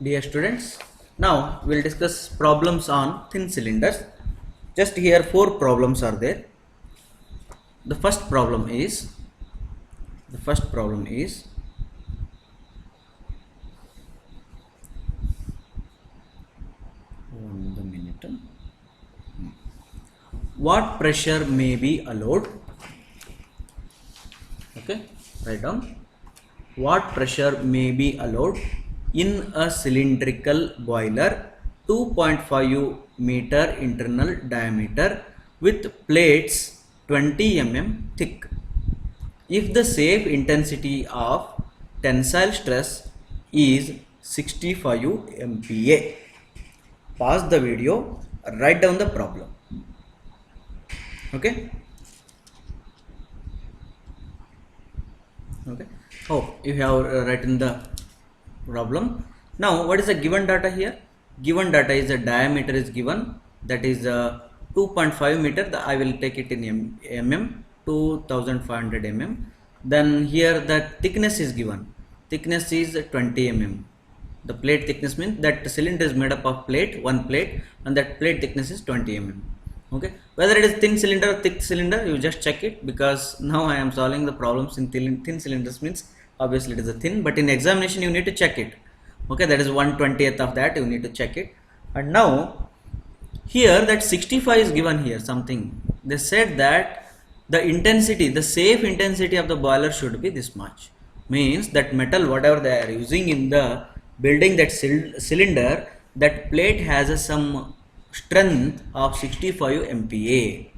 Dear students, now we'll discuss problems on thin cylinders. Just here 4 problems are there. The first problem is one minute. What pressure may be allowed? Okay, write down. What pressure may be allowed in a cylindrical boiler 2.5 meter internal diameter with plates 20 mm thick if the safe intensity of tensile stress is 65 MPa. Pause the video, write down the problem. Okay. Hope you have written the problem. Now what is the given data here? Given data is the diameter is given, that is 2.5 meter. I will take it in mm, 2500 mm. Then here the thickness is given. Thickness is 20 mm. The plate thickness means that the cylinder is made up of one plate, and that plate thickness is 20 mm. Okay, whether it is thin cylinder or thick cylinder, you just check it, because now I am solving the problems in thin cylinders, means obviously it is a thin, but in examination you need to check it. Okay, that is 1/20th of that, you need to check it. And now here that 65 is given here something. They said that the intensity, the safe intensity of the boiler should be this much. Means that metal, whatever they are using in the building that cylinder, that plate has some strength of 65 MPa.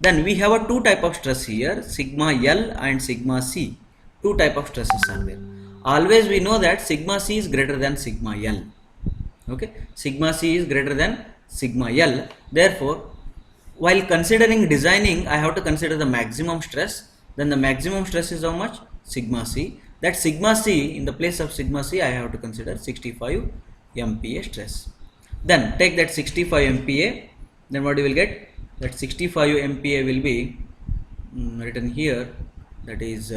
Then we have a two type of stress here, sigma L and sigma C. Two type of stresses are there. Always we know that sigma C is greater than sigma L. Okay, sigma C is greater than sigma L. Therefore, while considering designing, I have to consider the maximum stress. Then the maximum stress is how much? Sigma C. That sigma C, in the place of sigma C, I have to consider 65 MPa stress. Then take that 65 MPa, then what you will get? That 65 MPa will be written here, that is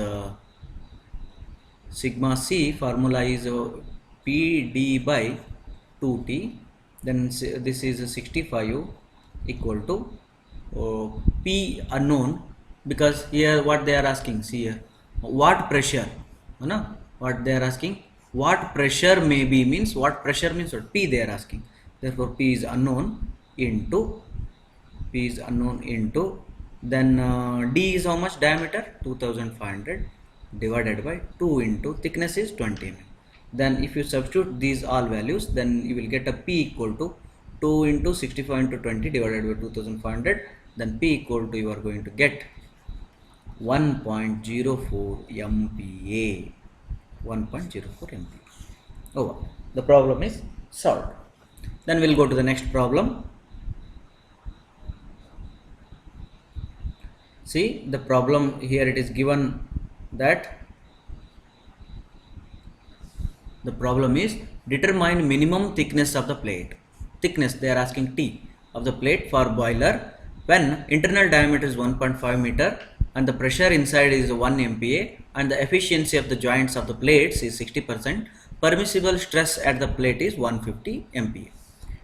sigma C formula is PD by 2T, then this is 65 equal to P unknown, because here what they are asking, see here, what pressure, what they are asking, what pressure may be, means what pressure means what? P they are asking. Therefore P is unknown into then D is how much? Diameter 2500 divided by 2 into thickness is 20 mm. Then if you substitute these all values, then you will get a P equal to 2 into 65 into 20 divided by 2500. Then P equal to, you are going to get 1.04 MPa. 1.04 MPa. Over. The problem is solved. Then we'll go to the next problem. See the problem here, it is given that the problem is determine minimum thickness of the plate. Thickness they are asking T of the plate for boiler when internal diameter is 1.5 meter and the pressure inside is 1 MPa and the efficiency of the joints of the plates is 60%. Permissible stress at the plate is 150 MPa.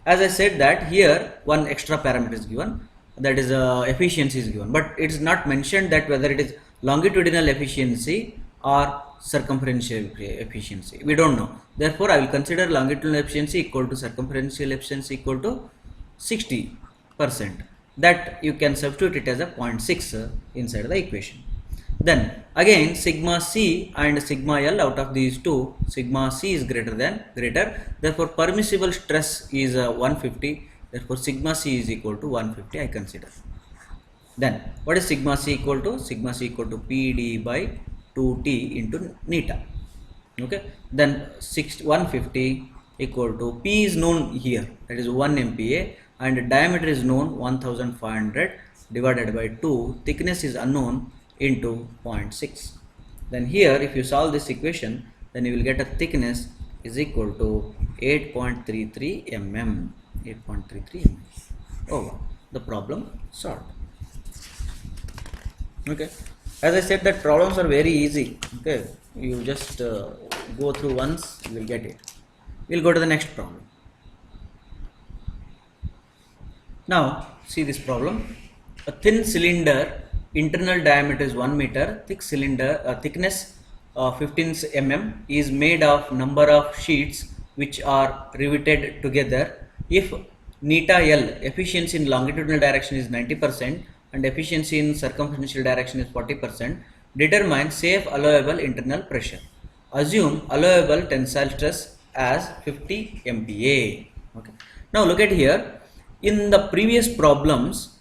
As I said that here one extra parameter is given, that is efficiency is given, but it is not mentioned that whether it is longitudinal efficiency or circumferential efficiency. We don't know. Therefore, I will consider longitudinal efficiency equal to circumferential efficiency equal to 60%. That you can substitute it as a 0.6 inside the equation. Then again sigma C and sigma L, out of these two, sigma C is greater. Therefore, permissible stress is 150. Therefore, sigma C is equal to 150. I consider. Then what is sigma C equal to? Sigma C equal to PD by 2T into neta. Okay. Then 150 equal to P is known here, that is 1 MPa, and diameter is known 1500 divided by 2, thickness is unknown, into 0.6. Then here if you solve this equation, then you will get a thickness is equal to 8.33 mm. 8.33 mm. Over. The problem solved. Okay, as I said that problems are very easy. Okay, you just go through once, you will get it. We'll go to the next problem. Now see this problem. A thin cylinder, internal diameter is 1 meter, thick cylinder, thickness 15 mm, is made of number of sheets which are riveted together. If neta L, efficiency in longitudinal direction is 90% and efficiency in circumferential direction is 40%, determine safe allowable internal pressure. Assume allowable tensile stress as 50 MPa. Okay. Now look at here. In the previous problems,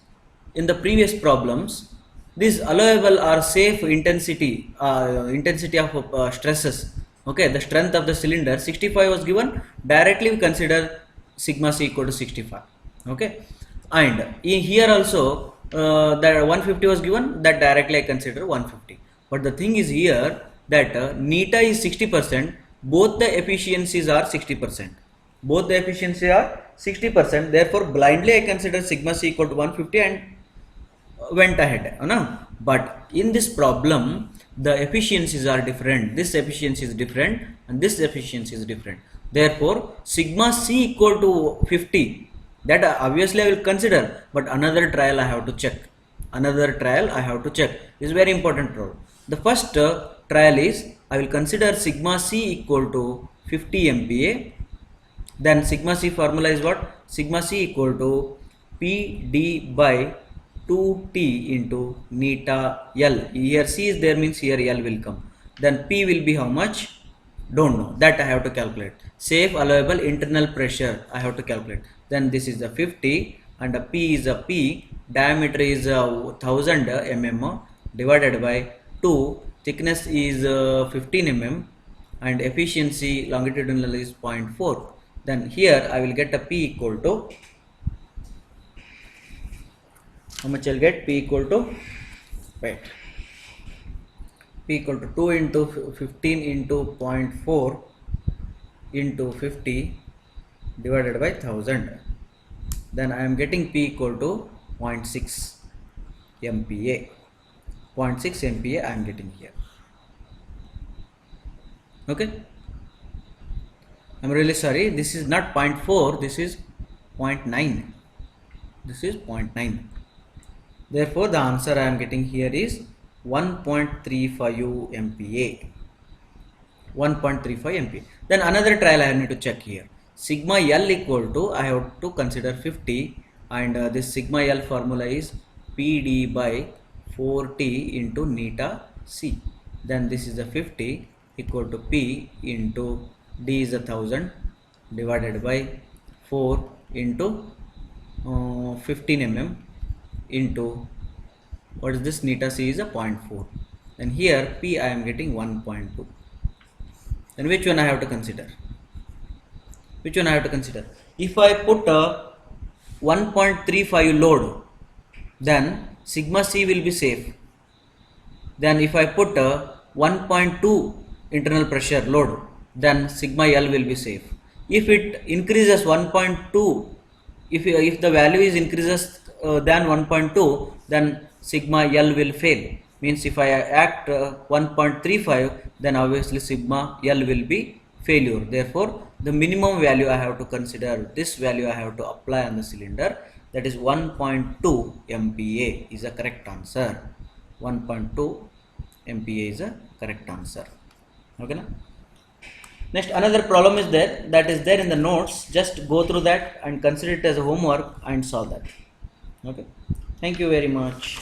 these allowable or safe intensity of stresses. Okay, the strength of the cylinder 65 was given. Directly we consider sigma c equal to 65. Okay, and here also that 150 was given. That directly I consider 150. But the thing is here that neta is 60%. Both the efficiencies are 60%. Both the efficiency are 60%. Therefore, blindly I consider sigma c equal to 150 and went ahead. No? But in this problem, the efficiencies are different. This efficiency is different and this efficiency is different. Therefore, sigma c equal to 50. That obviously I will consider, but another trial I have to check. This is very important problem. The first trial is I will consider sigma c equal to 50 MPa. Then sigma c formula is what? Sigma c equal to Pd by 2T into neta L. Here C is there, means here L will come. Then P will be how much? Don't know. That I have to calculate. Safe allowable internal pressure I have to calculate. Then this is the 50 and a P is a P. Diameter is 1000 mm divided by 2. Thickness is 15 mm and efficiency longitudinal is 0.4. Then here I will get a P equal to, how much I'll get? P equal to, wait, P equal to 2 into 15 into 0.4 into 50 divided by 1000. Then I am getting P equal to 0.6 MPa. 0.6 MPa I am getting here. Okay. I'm really sorry, this is not 0.4, this is 0.9. This is 0.9. Therefore, the answer I am getting here is 1.35 MPa. 1.35 MPa. Then another trial I need to check here. Sigma L equal to, I have to consider 50 and this sigma L formula is Pd by 4T into neta C. Then this is the 50 equal to P into D is 1000 divided by 4 into 15 mm into, what is this, neta C is a 0.4. Then here P I am getting 1.2. Then which one I have to consider? If I put a 1.35 load, then sigma C will be safe. Then if I put a 1.2 internal pressure load, then sigma L will be safe. If it increases 1.2, if the value is increases than 1.2, then sigma L will fail. Means if I act 1.35, then obviously sigma L will be failure. Therefore, the minimum value I have to consider, this value I have to apply on the cylinder, that is 1.2 MPa is a correct answer. 1.2 MPa is a correct answer. Okay, na? Next, another problem is there, that is there in the notes. Just go through that and consider it as a homework and solve that. Okay, thank you very much.